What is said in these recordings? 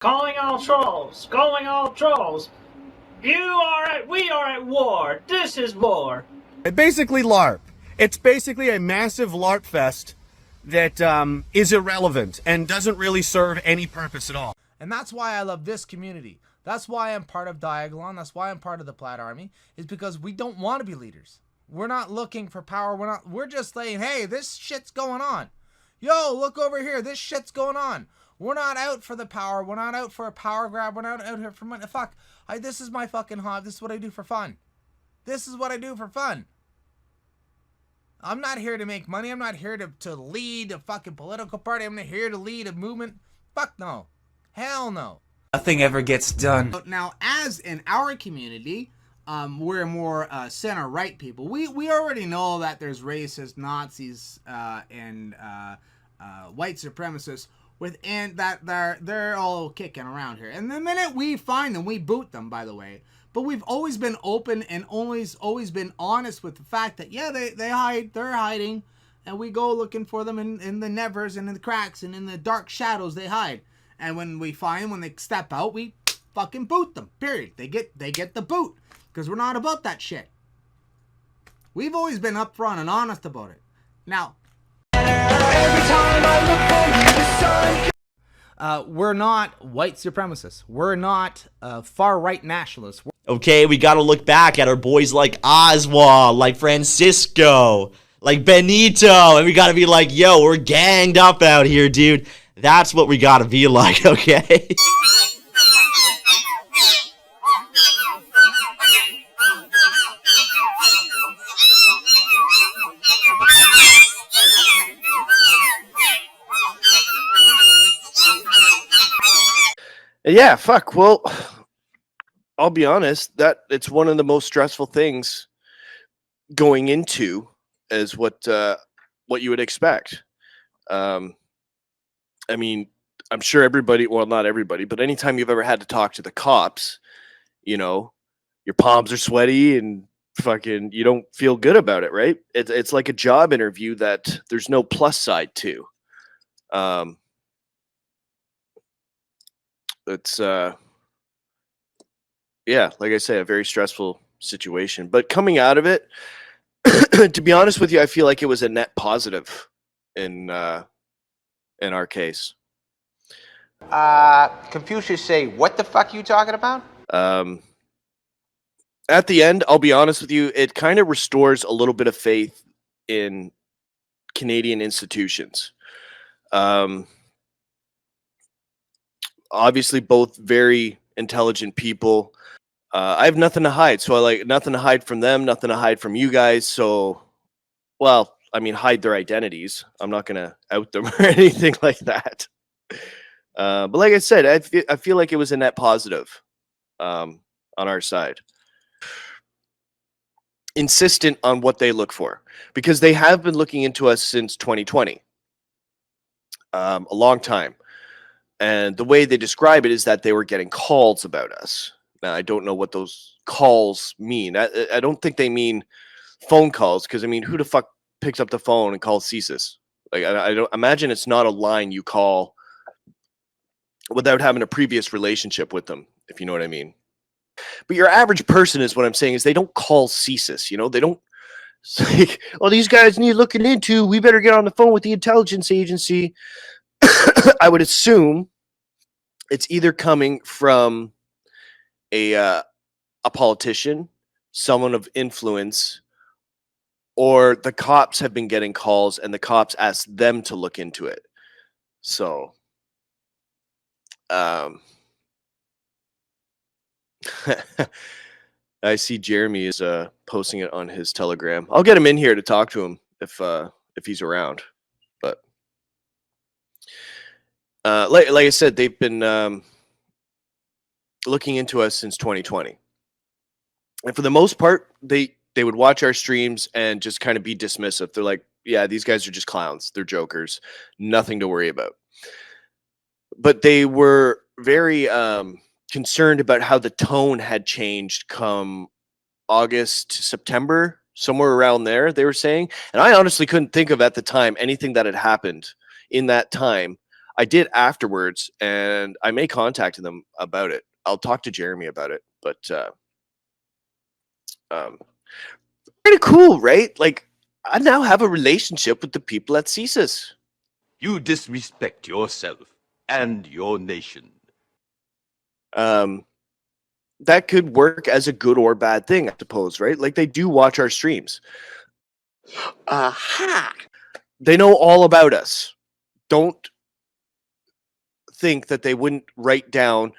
Calling all trolls! Calling all trolls! We are at war! This is war! Basically LARP. It's basically a massive LARP fest that is irrelevant and doesn't really serve any purpose at all. And that's why I love this community. That's why I'm part of Diagalon. That's why I'm part of the Plaid Army, is because we don't want to be leaders. We're not looking for power. We're just saying, hey, this shit's going on. Yo, look over here. This shit's going on. We're not out for the power. We're not out for a power grab. We're not out here for money. Fuck. This is my fucking hobby. This is what I do for fun. This is what I do for fun. I'm not here to make money. I'm not here to lead a fucking political party. I'm not here to lead a movement. Fuck no. Hell no. Nothing ever gets done. Now, as in our community, we're more center-right people. We already know that there's racists, Nazis, and white supremacists within that they're all kicking around here. And the minute we find them, we boot them, by the way. But we've always been open and always been honest with the fact that, yeah, they're hiding, and we go looking for them in the nevers and in the cracks and in the dark shadows they hide. And when we find them, when they step out, we fucking boot them, period. They get the boot, because we're not about that shit. We've always been upfront and honest about it. Now, every time I look for you, we're not white supremacists. We're not far-right nationalists. Okay, we gotta look back at our boys like Oswald, like Francisco, like Benito, and we gotta be like, yo, we're ganged up out here, dude. That's what we gotta be like, okay? Yeah, fuck. Well, I'll be honest, that it's one of the most stressful things going into is what you would expect. I mean, I'm sure everybody, well, not everybody, but anytime you've ever had to talk to the cops, you know, your palms are sweaty and fucking you don't feel good about it, right? It's like a job interview that there's no plus side to. It's yeah, like I say, a very stressful situation. But coming out of it, to be honest with you, I feel like it was a net positive in our case. Confucius say, what the fuck you talking about? At the end, I'll be honest with you, it kind of restores a little bit of faith in Canadian institutions. Obviously, both very intelligent people. I have nothing to hide, so I like nothing to hide from them, nothing to hide from you guys. So, well, I mean, hide their identities. I'm not gonna out them or anything like that. But like I said, I feel like it was a net positive on our side. Insistent on what they look for, because they have been looking into us since 2020, a long time. And the way they describe it is that they were getting calls about us. Now, I don't know what those calls mean. I don't think they mean phone calls, because, I mean, who the fuck picks up the phone and calls CSIS? Like, I don't imagine it's not a line you call without having a previous relationship with them, if you know what I mean. But your average person is what I'm saying is they don't call CSIS, you know? They don't say, oh, these guys need looking into. We better get on the phone with the intelligence agency. I would assume it's either coming from a politician, someone of influence, or the cops have been getting calls and the cops asked them to look into it. So, I see Jeremy is posting it on his Telegram. I'll get him in here to talk to him if he's around. But like I said, they've been looking into us since 2020, and for the most part, they would watch our streams and just kind of be dismissive. They're like, "Yeah, these guys are just clowns. They're jokers. Nothing to worry about." But they were very concerned about how the tone had changed come August to September, somewhere around there, they were saying. And I honestly couldn't think of at the time anything that had happened in that time. I did afterwards, and I may contact them about it. I'll talk to Jeremy about it, but pretty cool, right? Like, I now have a relationship with the people at CSIS. You disrespect yourself and your nation. That could work as a good or bad thing, I suppose, right? Like, they do watch our streams. Aha! They know all about us. Don't think that they wouldn't write down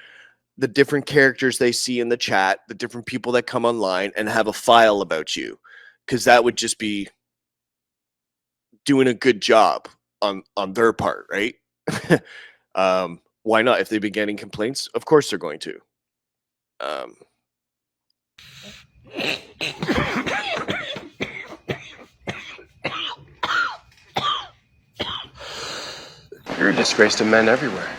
the different characters they see in the chat, the different people that come online, and have a file about you, because that would just be doing a good job on their part, right? Why not? If they've been getting complaints, of course they're going to. You're a disgrace to men everywhere.